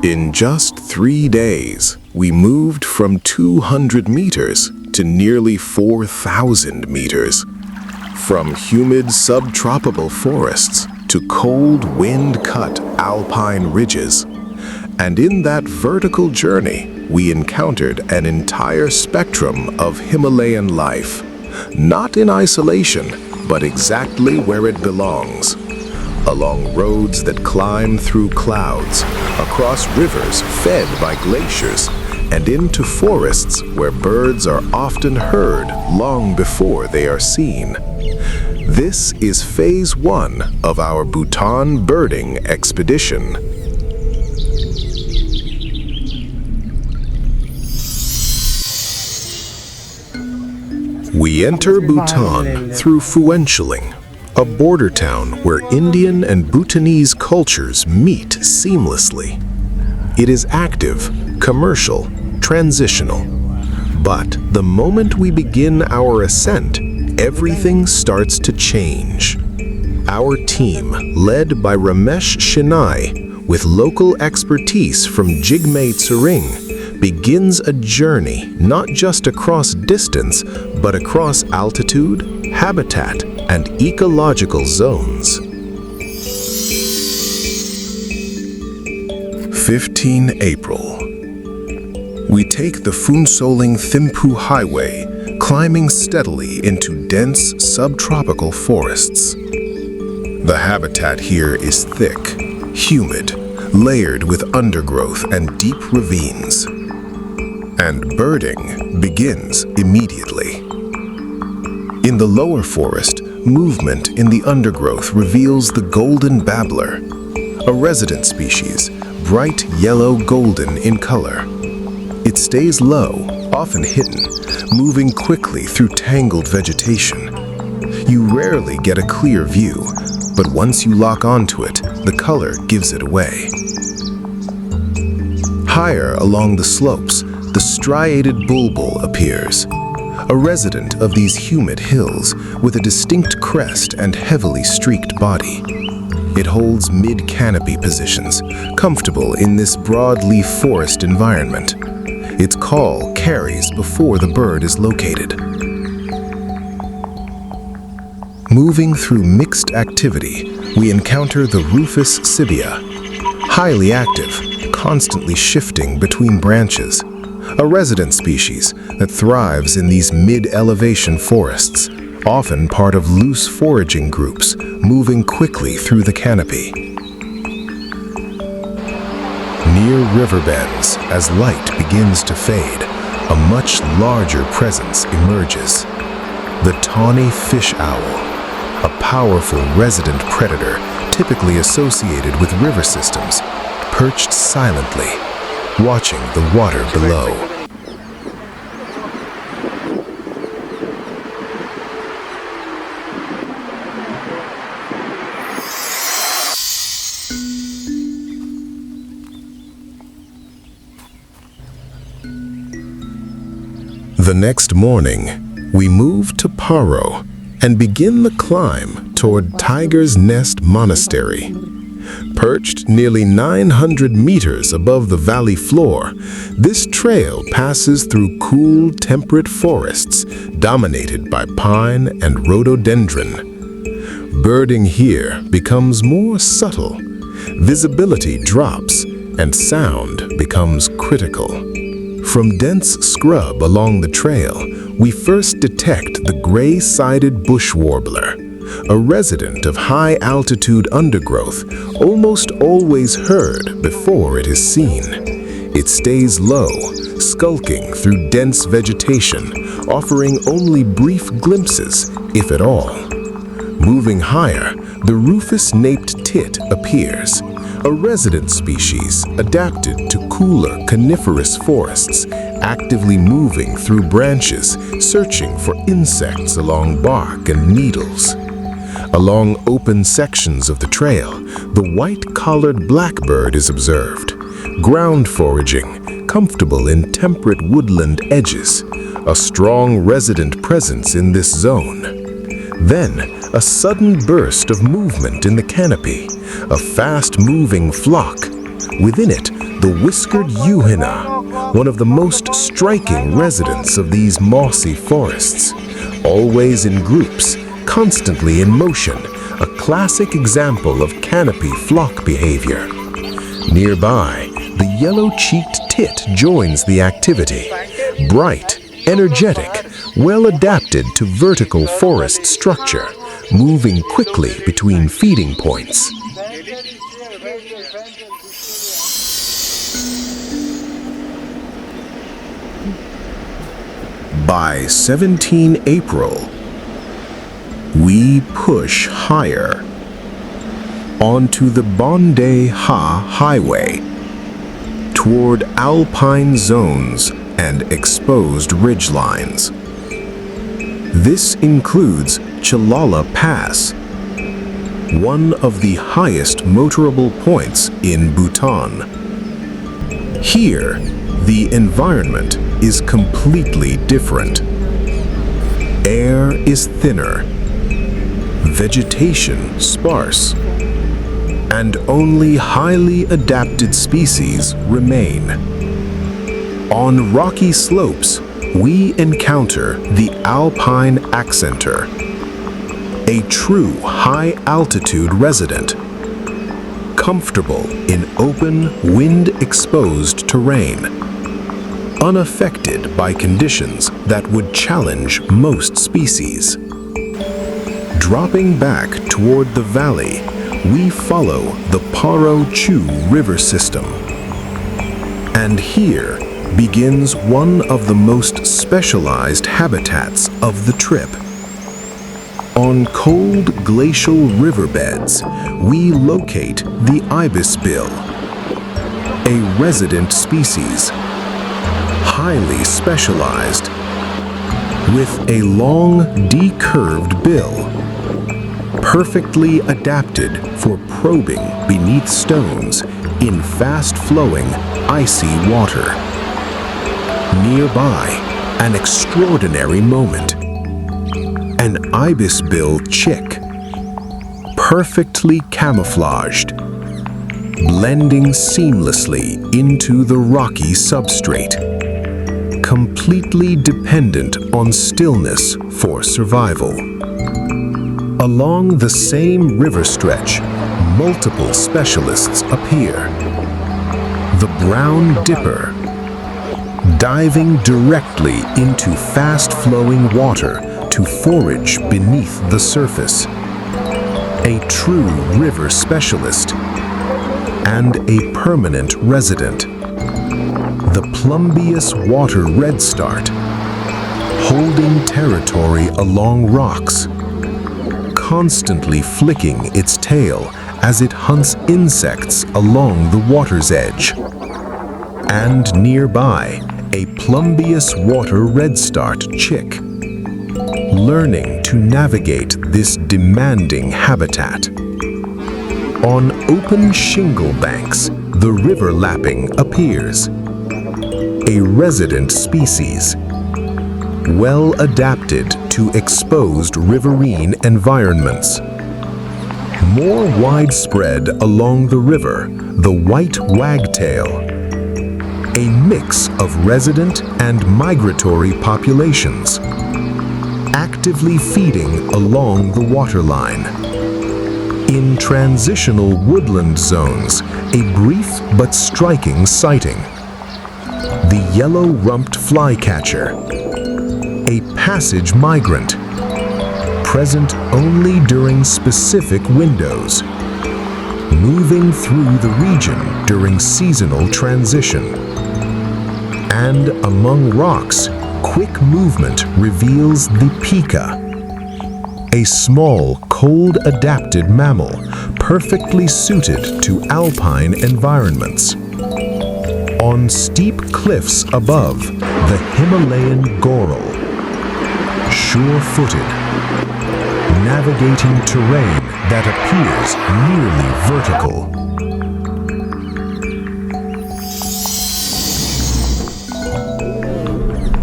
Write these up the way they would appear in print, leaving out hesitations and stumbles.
In just 3 days, we moved from 200 meters to nearly 4,000 meters. From humid subtropical forests to cold wind-cut alpine ridges. And in that vertical journey, we encountered an entire spectrum of Himalayan life, not in isolation, but exactly where it belongs. Along roads that climb through clouds, across rivers fed by glaciers, and into forests where birds are often heard long before they are seen. This is Phase 1 of our Bhutan Birding Expedition. We enter Bhutan through Phuentsholing, a border town where Indian and Bhutanese cultures meet seamlessly. It is active, commercial, transitional. But the moment we begin our ascent, everything starts to change. Our team, led by Ramesh Shinai, with local expertise from Jigme Tsering, begins a journey not just across distance, but across altitude, habitat, and ecological zones. 15 April. We take the Phuentsholing Thimphu Highway, climbing steadily into dense subtropical forests. The habitat here is thick, humid, layered with undergrowth and deep ravines. And birding begins immediately. In the lower forest, movement in the undergrowth reveals the golden babbler, a resident species, bright yellow-golden in color. It stays low, often hidden, moving quickly through tangled vegetation. You rarely get a clear view, but once you lock onto it, the color gives it away. Higher along the slopes, the Striated Bulbul appears, a resident of these humid hills with a distinct crest and heavily streaked body. It holds mid-canopy positions, comfortable in this broadleaf forest environment. Its call carries before the bird is located. Moving through mixed activity, we encounter the Rufous Sibia, highly active, constantly shifting between branches, a resident species that thrives in these mid-elevation forests, often part of loose foraging groups, moving quickly through the canopy. Near riverbends, as light begins to fade, a much larger presence emerges. The tawny fish owl, a powerful resident predator typically associated with river systems, perched silently, watching the water below. The next morning, we move to Paro and begin the climb toward Tiger's Nest Monastery. Perched nearly 900 meters above the valley floor, this trail passes through cool, temperate forests dominated by pine and rhododendron. Birding here becomes more subtle, visibility drops, and sound becomes critical. From dense scrub along the trail, we first detect the gray-sided bush warbler, a resident of high-altitude undergrowth, almost always heard before it is seen. It stays low, skulking through dense vegetation, offering only brief glimpses, if at all. Moving higher, the Rufous-naped Tit appears, a resident species adapted to cooler coniferous forests, actively moving through branches, searching for insects along bark and needles. Along open sections of the trail, the white-collared blackbird is observed, ground foraging, comfortable in temperate woodland edges, a strong resident presence in this zone. Then, a sudden burst of movement in the canopy, a fast-moving flock. Within it, The Whiskered Yuhina, one of the most striking residents of these mossy forests, always in groups, constantly in motion, a classic example of canopy flock behavior. Nearby, the yellow-cheeked tit joins the activity, bright, energetic, well adapted to vertical forest structure, moving quickly between feeding points. By 17 April, we push higher onto the Bonde Ha Highway toward alpine zones and exposed ridgelines. This includes Chelela Pass, one of the highest motorable points in Bhutan. Here, the environment is completely different. Air is thinner, vegetation sparse, and only highly adapted species remain. On rocky slopes, we encounter the Alpine Accentor, a true high-altitude resident, comfortable in open, wind-exposed terrain, unaffected by conditions that would challenge most species. Dropping back toward the valley, we follow the Paro-Chu river system. And here begins one of the most specialized habitats of the trip. On cold glacial riverbeds, we locate the ibisbill, a resident species, highly specialized, with a long, decurved bill, perfectly adapted for probing beneath stones in fast-flowing, icy water. Nearby, an extraordinary moment. An ibisbill chick, perfectly camouflaged, blending seamlessly into the rocky substrate, completely dependent on stillness for survival. Along the same river stretch, multiple specialists appear. The brown dipper, diving directly into fast-flowing water to forage beneath the surface. A true river specialist and a permanent resident. The plumbeous water redstart, holding territory along rocks, constantly flicking its tail as it hunts insects along the water's edge. And nearby, a plumbeous water redstart chick, learning to navigate this demanding habitat. On open shingle banks, the river lapping appears, a resident species, well adapted to exposed riverine environments. More widespread along the river, the white wagtail, a mix of resident and migratory populations, actively feeding along the waterline. In transitional woodland zones, a brief but striking sighting. The yellow-rumped flycatcher, a passage migrant, present only during specific windows, moving through the region during seasonal transition. And among rocks, quick movement reveals the pika, a small, cold-adapted mammal perfectly suited to alpine environments. On steep cliffs above, the Himalayan goral, sure-footed, navigating terrain that appears nearly vertical.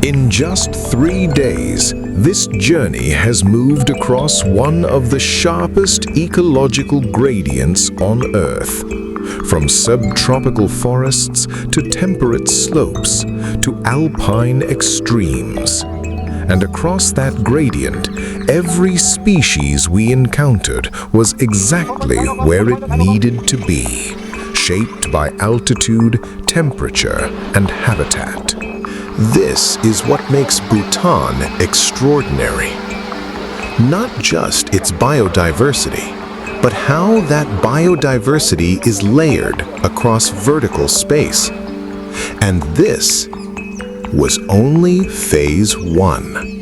In just 3 days, this journey has moved across one of the sharpest ecological gradients on Earth, from subtropical forests to temperate slopes to alpine extremes. And across that gradient, every species we encountered was exactly where it needed to be, shaped by altitude, temperature, and habitat. This is what makes Bhutan extraordinary. Not just its biodiversity, but how that biodiversity is layered across vertical space. And this was only Phase 1.